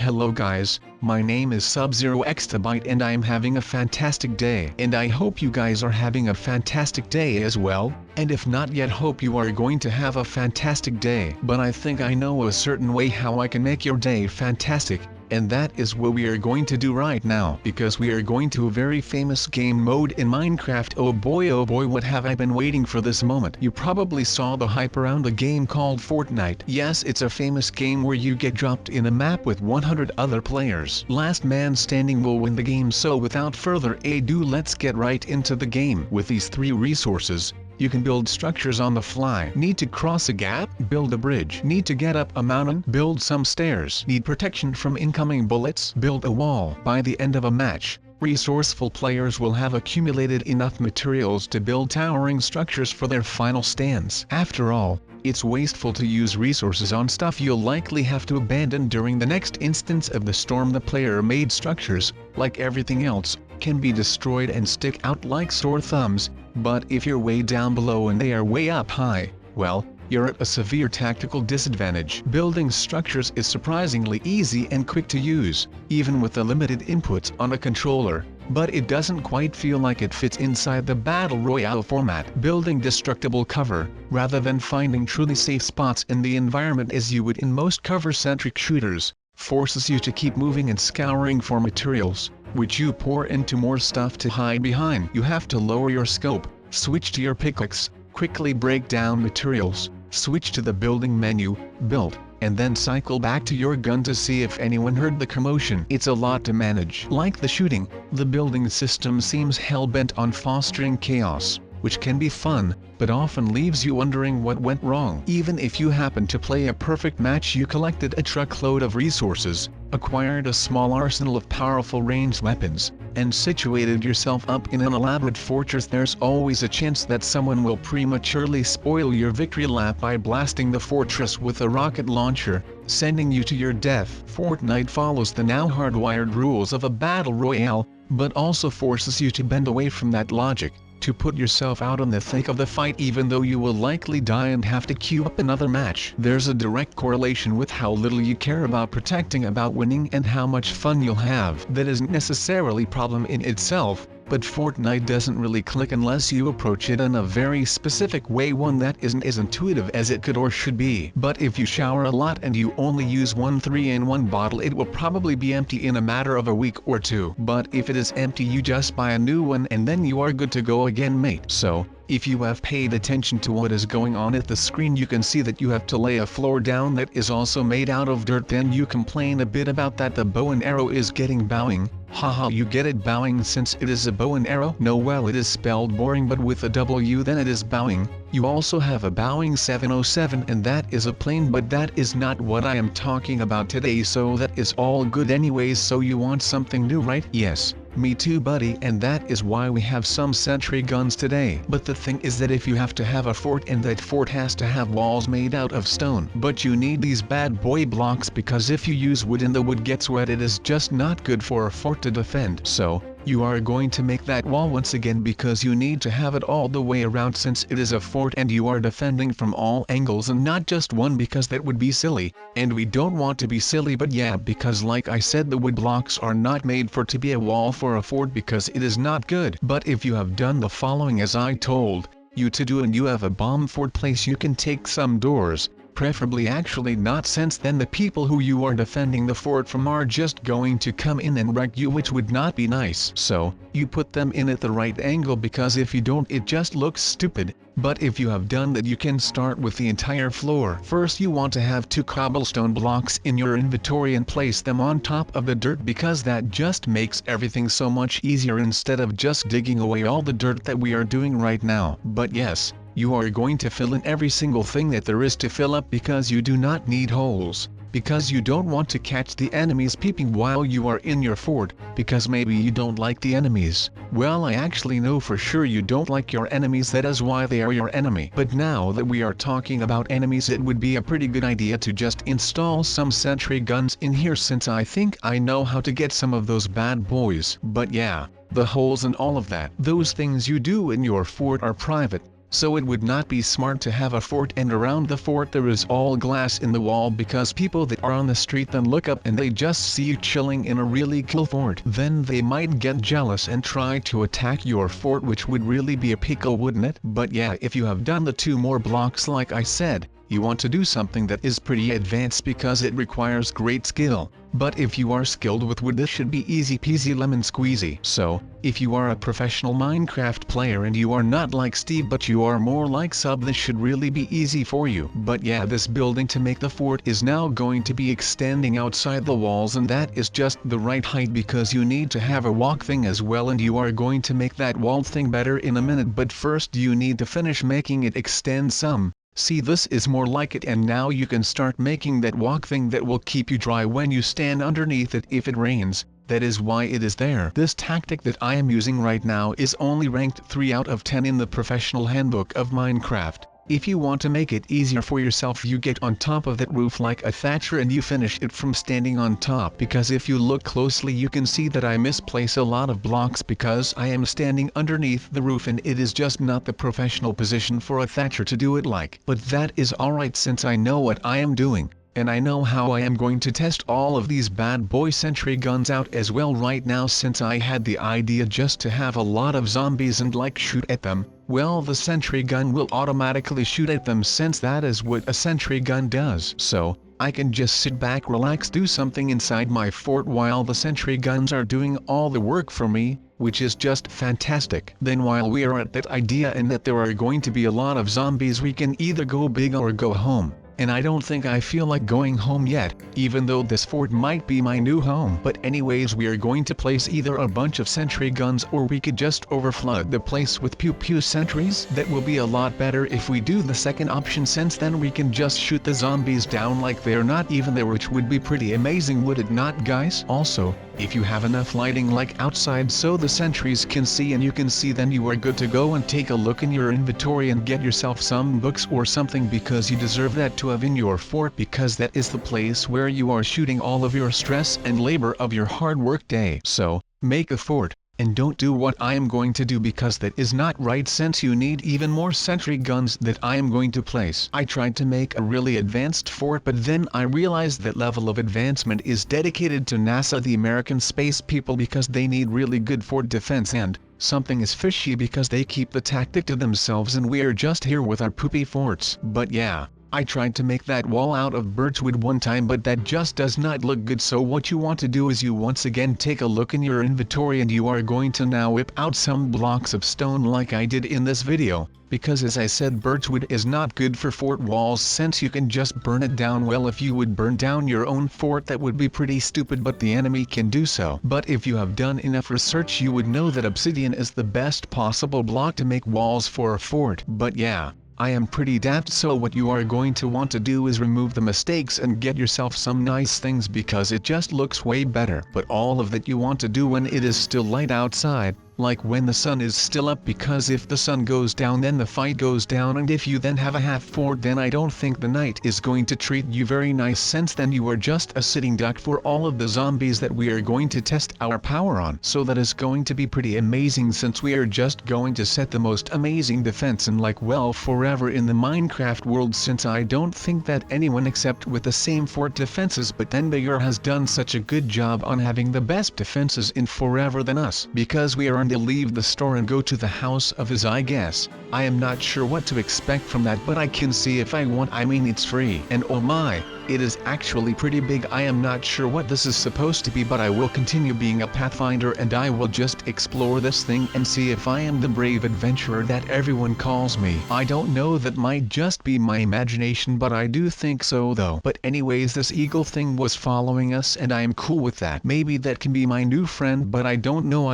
Hello guys, my name is Sub-Zero-Exabyte and I am having a fantastic day. And I hope you guys are having a fantastic day as well, and if not yet hope you are going to have a fantastic day. But I think I know a certain way how I can make your day fantastic. And that is what we are going to do right now, because we are going to a very famous game mode in Minecraft. Oh boy, what have I been waiting for this moment. You probably saw the hype around a game called Fortnite. Yes, it's a famous game where you get dropped in a map with 100 other players. Last man standing will win the game, so without further ado let's get right into the game. With these 3 resources, you can build structures on the fly. Need to cross a gap? Build a bridge. Need to get up a mountain? Build some stairs. Need protection from incoming bullets? Build a wall. By the end of a match, resourceful players will have accumulated enough materials to build towering structures for their final stands. After all, it's wasteful to use resources on stuff you'll likely have to abandon during the next instance of the storm. The player-made structures, like everything else, can be destroyed and stick out like sore thumbs, but if you're way down below and they are way up high, well, you're at a severe tactical disadvantage. Building structures is surprisingly easy and quick to use, even with the limited inputs on a controller, but it doesn't quite feel like it fits inside the Battle Royale format. Building destructible cover, rather than finding truly safe spots in the environment as you would in most cover-centric shooters, forces you to keep moving and scouring for materials, which you pour into more stuff to hide behind. You have to lower your scope, switch to your pickaxe, quickly break down materials, switch to the building menu, build, and then cycle back to your gun to see if anyone heard the commotion. It's a lot to manage. Like the shooting, the building system seems hell-bent on fostering chaos, which can be fun, but often leaves you wondering what went wrong. Even if you happen to play a perfect match, you collected a truckload of resources, acquired a small arsenal of powerful ranged weapons, and situated yourself up in an elaborate fortress, there's always a chance that someone will prematurely spoil your victory lap by blasting the fortress with a rocket launcher, sending you to your death. Fortnite follows the now hardwired rules of a battle royale, but also forces you to bend away from that logic, to put yourself out in the thick of the fight even though you will likely die and have to queue up another match. There's a direct correlation with how little you care about protecting, about winning, and how much fun you'll have. That isn't necessarily a problem in itself, but Fortnite doesn't really click unless you approach it in a very specific way, one that isn't as intuitive as it could or should be. But if you shower a lot and you only use one 3-in-1 bottle, it will probably be empty in a matter of a week or 2. But if it is empty, you just buy a new one and then you are good to go again, mate. So, if you have paid attention to what is going on at the screen, you can see that you have to lay a floor down that is also made out of dirt. Then you complain a bit about that the bow and arrow is getting bowing. Haha, you get it bowing since it is a bow and arrow? No, well, it is spelled boring but with a W, then it is bowing. You also have a bowing 707 and that is a plane, but that is not what I am talking about today, so that is all good anyways. So you want something new, right? Yes. Me too, buddy, and that is why we have some sentry guns today. But the thing is that if you have to have a fort, and that fort has to have walls made out of stone, but you need these bad boy blocks, because if you use wood and the wood gets wet, it is just not good for a fort to defend. So, you are going to make that wall once again, because you need to have it all the way around since it is a fort and you are defending from all angles and not just one, because that would be silly, and we don't want to be silly. But yeah, because like I said, the wood blocks are not made for to be a wall for a fort, because it is not good. But if you have done the following as I told you to do and you have a bomb fort place, you can take some doors, preferably actually not, since then the people who you are defending the fort from are just going to come in and wreck you, which would not be nice. So, you put them in at the right angle, because if you don't, it just looks stupid. But if you have done that, you can start with the entire floor. First, you want to have 2 cobblestone blocks in your inventory and place them on top of the dirt, because that just makes everything so much easier instead of just digging away all the dirt that we are doing right now. But yes, you are going to fill in every single thing that there is to fill up, because you do not need holes, because you don't want to catch the enemies peeping while you are in your fort, because maybe you don't like the enemies. Well, I actually know for sure you don't like your enemies, that is why they are your enemy. But now that we are talking about enemies, it would be a pretty good idea to just install some sentry guns in here, since I think I know how to get some of those bad boys. But yeah, the holes and all of that, those things you do in your fort are private, so it would not be smart to have a fort and around the fort there is all glass in the wall because people that are on the street then look up and they just see you chilling in a really cool fort. Then they might get jealous and try to attack your fort, which would really be a pickle, wouldn't it? But yeah, if you have done the 2 more blocks like I said, you want to do something that is pretty advanced because it requires great skill. But if you are skilled with wood, this should be easy peasy lemon squeezy. So, if you are a professional Minecraft player and you are not like Steve but you are more like Sub, this should really be easy for you. But yeah, this building to make the fort is now going to be extending outside the walls, and that is just the right height because you need to have a walk thing as well, and you are going to make that wall thing better in a minute. But first you need to finish making it extend some. See, this is more like it, and now you can start making that walk thing that will keep you dry when you stand underneath it if it rains. That is why it is there. This tactic that I am using right now is only ranked 3 out of 10 in the professional handbook of Minecraft. If you want to make it easier for yourself, you get on top of that roof like a thatcher and you finish it from standing on top, because if you look closely you can see that I misplace a lot of blocks because I am standing underneath the roof and it is just not the professional position for a thatcher to do it like. But that is alright since I know what I am doing, and I know how I am going to test all of these bad boy sentry guns out as well right now, since I had the idea just to have a lot of zombies and like shoot at them. Well, the sentry gun will automatically shoot at them since that is what a sentry gun does. So, I can just sit back, relax, do something inside my fort while the sentry guns are doing all the work for me, which is just fantastic. Then while we are at that idea and that there are going to be a lot of zombies, we can either go big or go home. And I don't think I feel like going home yet, even though this fort might be my new home. But anyways, we are going to place either a bunch of sentry guns or we could just overflood the place with pew pew sentries. That will be a lot better if we do the second option, since then we can just shoot the zombies down like they're not even there, which would be pretty amazing, would it not, guys? Also, if you have enough lighting like outside so the sentries can see and you can see, then you are good to go and take a look in your inventory and get yourself some books or something, because you deserve that to have in your fort, because that is the place where you are shooting all of your stress and labor of your hard work day. So, make a fort. And don't do what I am going to do, because that is not right, since you need even more sentry guns that I am going to place. I tried to make a really advanced fort, but then I realized that level of advancement is dedicated to NASA, the American space people, because they need really good fort defense, and something is fishy because they keep the tactic to themselves and we are just here with our poopy forts. But yeah, I tried to make that wall out of birchwood one time, but that just does not look good. So what you want to do is you once again take a look in your inventory and you are going to now whip out some blocks of stone like I did in this video, because as I said, birchwood is not good for fort walls since you can just burn it down. Well, if you would burn down your own fort, that would be pretty stupid, but the enemy can do so. But if you have done enough research, you would know that obsidian is the best possible block to make walls for a fort. But yeah, I am pretty daft, so what you are going to want to do is remove the mistakes and get yourself some nice things, because it just looks way better. But all of that you want to do when it is still light outside, like when the sun is still up, because if the sun goes down then the fight goes down, and if you then have a half fort then I don't think the night is going to treat you very nice, since then you are just a sitting duck for all of the zombies that we are going to test our power on. So that is going to be pretty amazing, since we are just going to set the most amazing defense in like, well, forever in the Minecraft world, since I don't think that anyone except with the same fort defenses but then bigger has done such a good job on having the best defenses in forever than us, because we are to leave the store and go to the house of his, I guess. I am not sure what to expect from that, but I can see if I want. I mean, it's free, and oh my, it is actually pretty big. I am not sure what this is supposed to be, but I will continue being a pathfinder and I will just explore this thing and see if I am the brave adventurer that everyone calls me. I don't know, that might just be my imagination, but I do think so though. But anyways, this eagle thing was following us and I am cool with that. Maybe that can be my new friend, but I don't know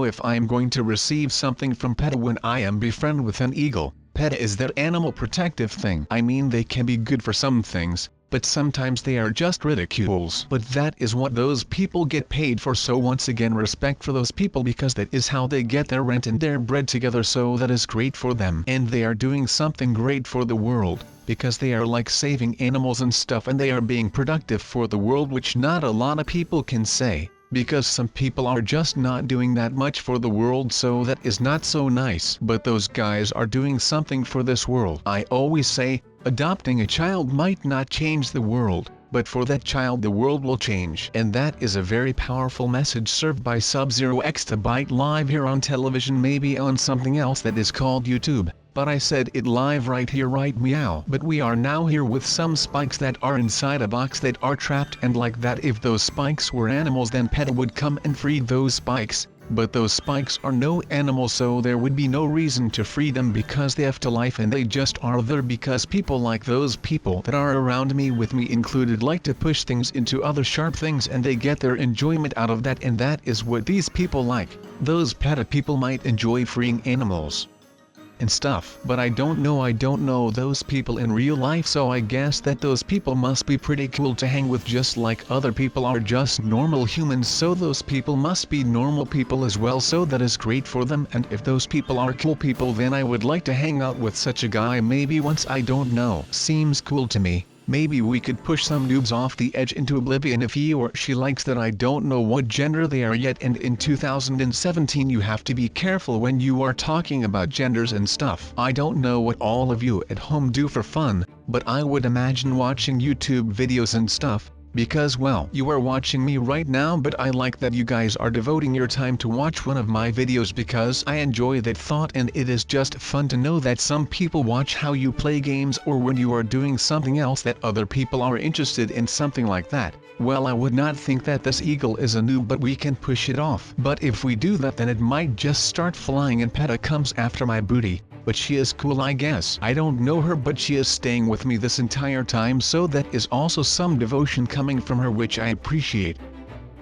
if I am going to receive something from PETA when I am befriended with an eagle. PETA is that animal protective thing. I mean, they can be good for some things, but sometimes they are just ridicules. But that is what those people get paid for, so once again, respect for those people, because that is how they get their rent and their bread together, so that is great for them. And they are doing something great for the world, because they are like saving animals and stuff, and they are being productive for the world, which not a lot of people can say. because some people are just not doing that much for the world, so that is not so nice. But those guys are doing something for this world. I always say, adopting a child might not change the world, but for that child the world will change. And that is a very powerful message served by Sub-Zero Exabyte live here on television, maybe on something else that is called YouTube. But I said it live right here, right meow. But we are now here with some spikes that are inside a box that are trapped, and like that, if those spikes were animals then PETA would come and free those spikes. But those spikes are no animals, so there would be no reason to free them because they have to life, and they just are there because people like those people that are around me, with me included, like to push things into other sharp things, and they get their enjoyment out of that, and that is what these people like. Those PETA people might enjoy freeing animals and stuff, but I don't know those people in real life, so I guess that those people must be pretty cool to hang with, just like other people are just normal humans, so those people must be normal people as well, so that is great for them. And if those people are cool people, then I would like to hang out with such a guy maybe once, I don't know. Seems cool to me. Maybe we could push some noobs off the edge into oblivion if he or she likes that. I don't know what gender they are yet, and in 2017 you have to be careful when you are talking about genders and stuff. I don't know what all of you at home do for fun, but I would imagine watching YouTube videos and stuff, because well, you are watching me right now, but I like that you guys are devoting your time to watch one of my videos because I enjoy that thought, and it is just fun to know that some people watch how you play games or when you are doing something else that other people are interested in, something like that. Well, I would not think that this eagle is a noob, but we can push it off. But if we do that, then it might just start flying and PETA comes after my booty. But she is cool, I guess. I don't know her, but she is staying with me this entire time, so that is also some devotion coming from her, which I appreciate.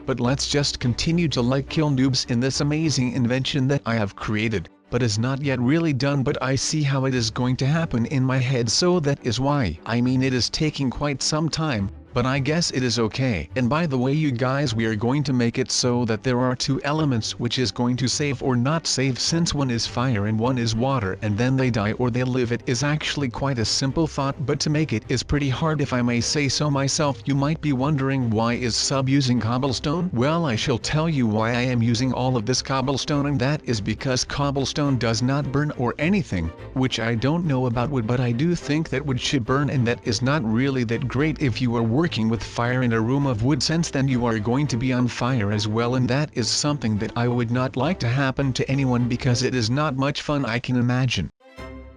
But let's just continue to like kill noobs in this amazing invention that I have created, but is not yet really done, but I see how it is going to happen in my head, so that is why. I mean, it is taking quite some time, but I guess it is okay. And by the way, you guys, we are going to make it so that there are two elements which is going to save or not save, since one is fire and one is water, and then they die or they live. It is actually quite a simple thought, but to make it is pretty hard, if I may say so myself. You might be wondering, why is Sub using cobblestone? Well, I shall tell you why I am using all of this cobblestone, and that is because cobblestone does not burn or anything, which I don't know about wood, but I do think that wood should burn, and that is not really that great if you are working with fire in a room of wood, since then you are going to be on fire as well, and that is something that I would not like to happen to anyone because it is not much fun, I can imagine.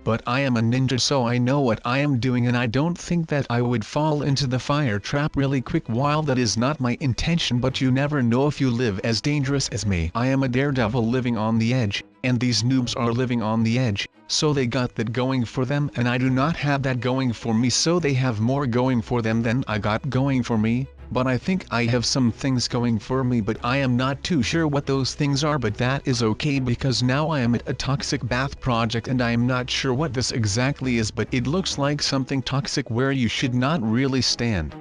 But I am a ninja, so I know what I am doing, and I don't think that I would fall into the fire trap really quick. While that is not my intention, but you never know if you live as dangerous as me. I am a daredevil living on the edge, and these noobs are living on the edge, so they got that going for them, and I do not have that going for me, so they have more going for them than I got going for me. But I think I have some things going for me, but I am not too sure what those things are, but that is okay because now I am at a toxic bath project, and I am not sure what this exactly is, but it looks like something toxic where you should not really stand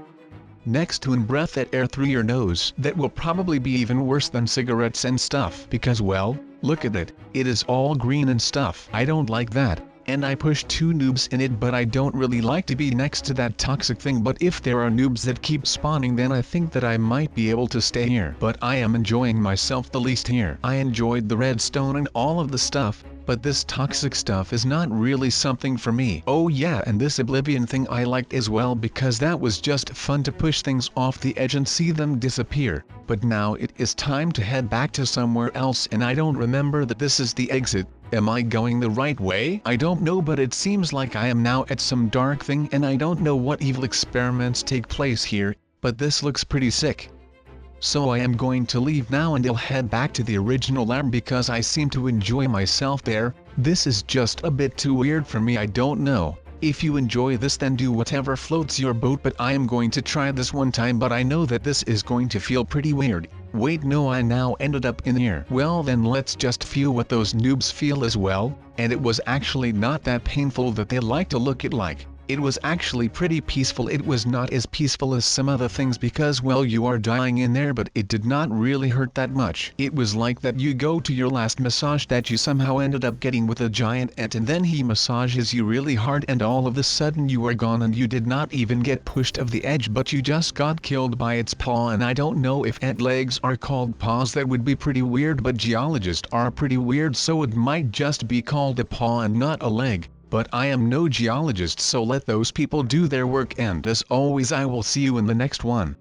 next to and breath that air through your nose. That will probably be even worse than cigarettes and stuff, because well, look at it, it is all green and stuff. I don't like that. And I pushed two noobs in it, but I don't really like to be next to that toxic thing. But if there are noobs that keep spawning, then I think that I might be able to stay here. But I am enjoying myself the least here. I enjoyed the redstone and all of the stuff, but this toxic stuff is not really something for me. Oh yeah, and this oblivion thing I liked as well, because that was just fun to push things off the edge and see them disappear. But now it is time to head back to somewhere else, and I don't remember that this is the exit. Am I going the right way? I don't know, but it seems like I am now at some dark thing, and I don't know what evil experiments take place here, but this looks pretty sick. So I am going to leave now, and I'll head back to the original lab because I seem to enjoy myself there. This is just a bit too weird for me, I don't know. If you enjoy this, then do whatever floats your boat, but I am going to try this one time, but I know that this is going to feel pretty weird. Wait, no, I now ended up in here. Well then, let's just feel what those noobs feel as well, and it was actually not that painful that they like to look at like. It was actually pretty peaceful. It was not as peaceful as some other things because well you are dying in there, but it did not really hurt that much. It was like that you go to your last massage that you somehow ended up getting with a giant ant, and then he massages you really hard and all of a sudden you are gone and you did not even get pushed off the edge, but you just got killed by its paw. And I don't know if ant legs are called paws. That would be pretty weird, but geologists are pretty weird, so it might just be called a paw and not a leg. But I am no geologist, so let those people do their work, and as always I will see you in the next one.